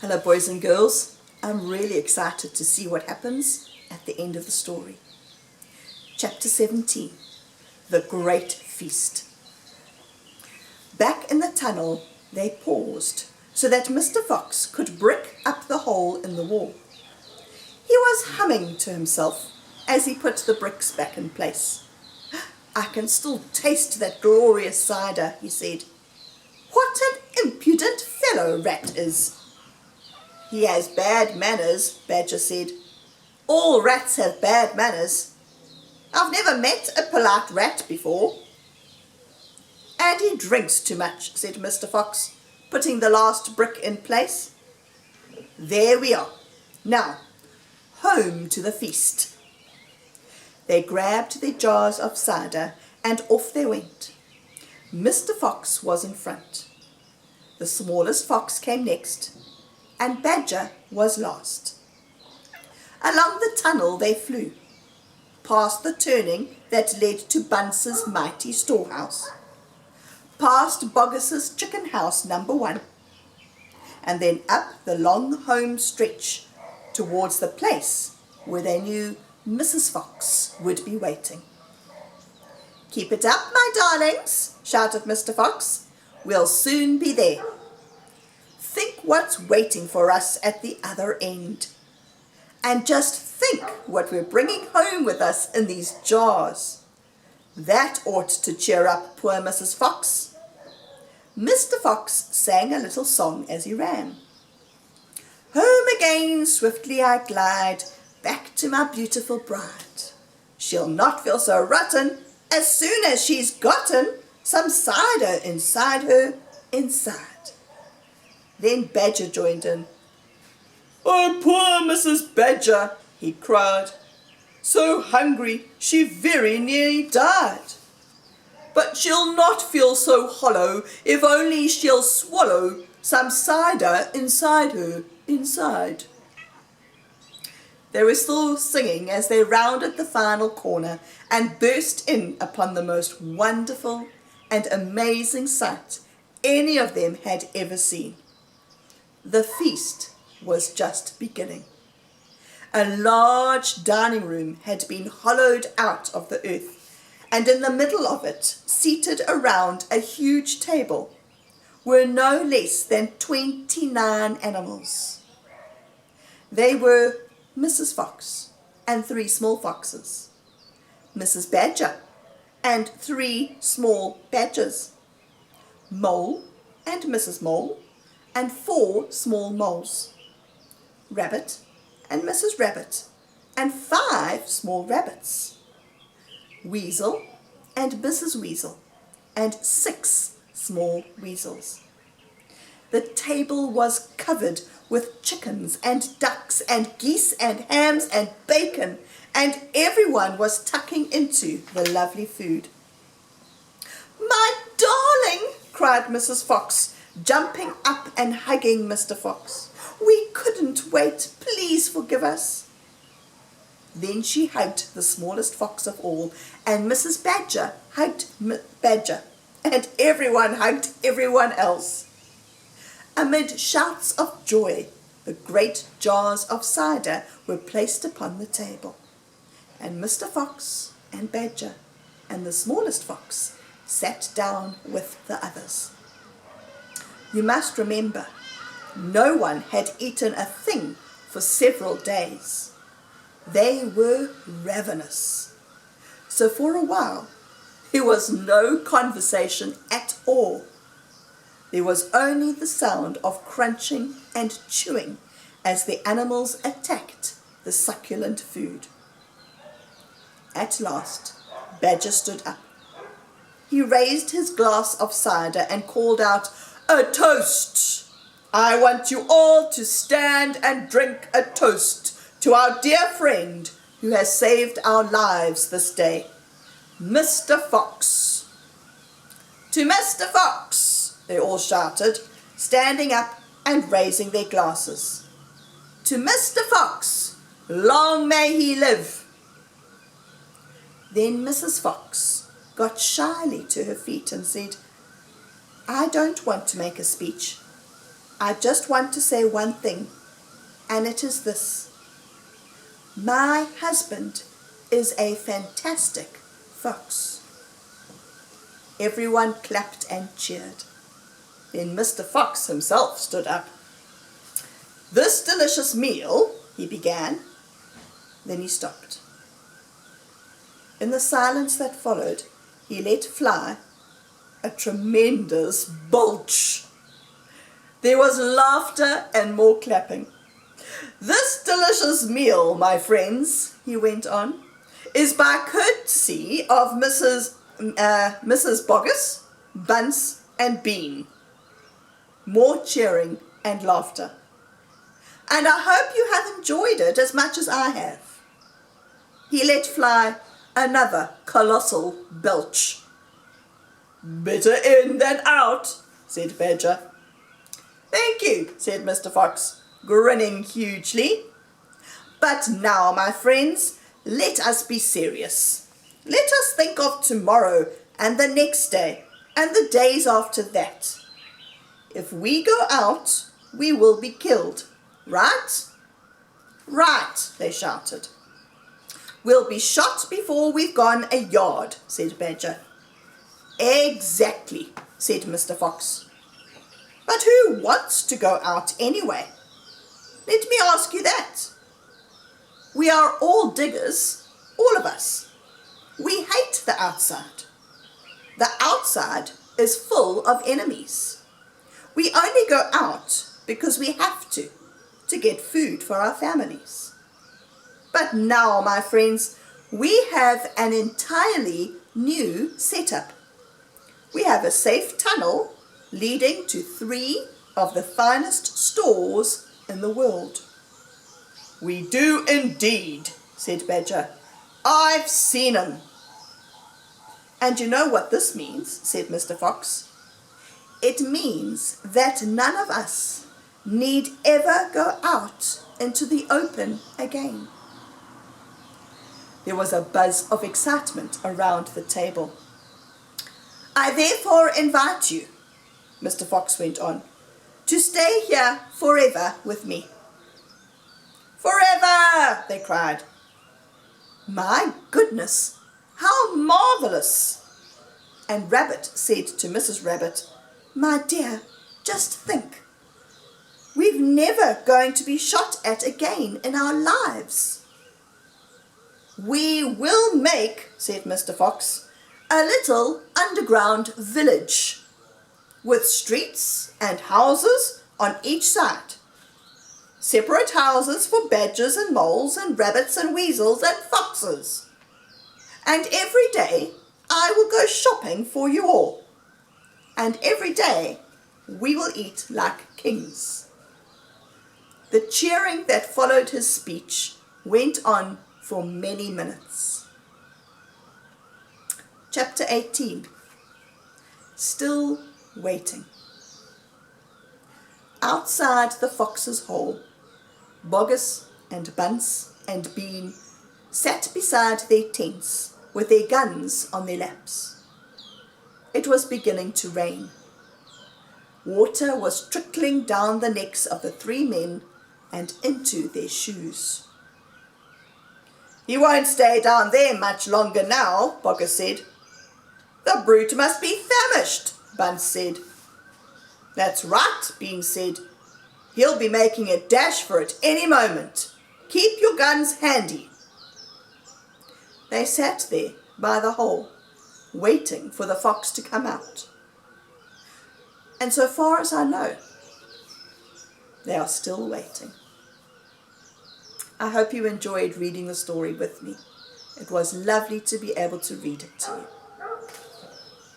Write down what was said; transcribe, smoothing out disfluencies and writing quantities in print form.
Hello boys and girls, I'm really excited to see what happens at the end of the story. Chapter 17, The Great Feast. Back in the tunnel they paused so that Mr. Fox could brick up the hole in the wall. He was humming to himself as he put the bricks back in place. "I can still taste that glorious cider," he said. "What an impudent fellow Rat is!" "He has bad manners," Badger said. "All rats have bad manners. I've never met a polite rat before." "And he drinks too much," said Mr. Fox, putting the last brick in place. "There we are. Now, home to the feast." They grabbed their jars of cider and off they went. Mr. Fox was in front. The smallest fox came next, and Badger was last. Along the tunnel they flew, past the turning that led to Bunce's mighty storehouse, past Boggis's chicken house number 1, and then up the long home stretch towards the place where they knew Mrs. Fox would be waiting. "Keep it up, my darlings," shouted Mr. Fox. "We'll soon be there. Think what's waiting for us at the other end. And just think what we're bringing home with us in these jars. That ought to cheer up poor Mrs. Fox." Mr. Fox sang a little song as he ran. "Home again swiftly I glide, back to my beautiful bride. She'll not feel so rotten as soon as she's gotten some cider inside her inside." Then Badger joined in. "Oh, poor Mrs. Badger," he cried. "So hungry she very nearly died. But she'll not feel so hollow if only she'll swallow some cider inside her inside." They were still singing as they rounded the final corner and burst in upon the most wonderful and amazing sight any of them had ever seen. The feast was just beginning. A large dining room had been hollowed out of the earth, and in the middle of it, seated around a huge table, were no less than 29 animals. They were Mrs. Fox and 3 small foxes, Mrs. Badger and 3 small badgers, Mole and Mrs. Mole and 4 small moles, Rabbit and Mrs. Rabbit and 5 small rabbits, Weasel and Mrs. Weasel and 6 small weasels. The table was covered with chickens and ducks and geese and hams and bacon, and everyone was tucking into the lovely food. "My darling," cried Mrs. Fox, jumping up and hugging Mr. Fox. "We couldn't wait. Please forgive us." Then she hugged the smallest fox of all, and Mrs. Badger hugged Badger, and everyone hugged everyone else. Amid shouts of joy, the great jars of cider were placed upon the table, and Mr. Fox and Badger and the smallest fox sat down with the others. You must remember, no one had eaten a thing for several days. They were ravenous. So for a while, there was no conversation at all. There was only the sound of crunching and chewing as the animals attacked the succulent food. At last, Badger stood up. He raised his glass of cider and called out, "A toast! I want you all to stand and drink a toast to our dear friend who has saved our lives this day, Mr. Fox." "To Mr. Fox!" they all shouted, standing up and raising their glasses. "To Mr. Fox! Long may he live!" Then Mrs. Fox got shyly to her feet and said, "I don't want to make a speech. I just want to say one thing, and it is this. My husband is a fantastic fox. Everyone clapped and cheered. Then Mr. Fox himself stood up. This delicious meal, he began. Then he stopped. In the silence that followed, he let fly a tremendous belch. There was laughter and more clapping. This delicious meal, my friends, he went on, is by courtesy of Mrs. Boggis, Bunce and Bean. More cheering and laughter. And I hope you have enjoyed it as much as I have. He let fly another colossal belch. Better in than out, said Badger. Thank you, said Mr. Fox, grinning hugely. But now, my friends, let us be serious. Let us think of tomorrow and the next day and the days after that. If we go out, we will be killed, right? Right, they shouted. We'll be shot before we've gone a yard, said Badger. Exactly, said Mr. Fox. But who wants to go out anyway? Let me ask you that. We are all diggers, all of us. We hate the outside. The outside is full of enemies. We only go out because we have to get food for our families. But now, my friends, we have an entirely new setup. We have a safe tunnel leading to 3 of the finest stores in the world. We do indeed, said Badger. I've seen 'em. And you know what this means, said Mr. Fox. It means that none of us need ever go out into the open again. There was a buzz of excitement around the table. I therefore invite you, Mr. Fox went on, to stay here forever with me. Forever, they cried. My goodness, how marvelous! And Rabbit said to Mrs. Rabbit, my dear, just think. We're never going to be shot at again in our lives. We will make, said Mr. Fox, a little underground village with streets and houses on each side. Separate houses for badgers and moles and rabbits and weasels and foxes. And every day I will go shopping for you all. And every day we will eat like kings. The cheering that followed his speech went on for many minutes. Chapter 18. Still waiting. Outside the fox's hole, Boggis and Bunce and Bean sat beside their tents with their guns on their laps. It was beginning to rain. Water was trickling down the necks of the 3 men and into their shoes. He won't stay down there much longer now, Boggis said. The brute must be famished, Bunce said. That's right, Bean said. He'll be making a dash for it any moment. Keep your guns handy. They sat there by the hole, waiting for the fox to come out. And so far as I know, they are still waiting. I hope you enjoyed reading the story with me. It was lovely to be able to read it to you.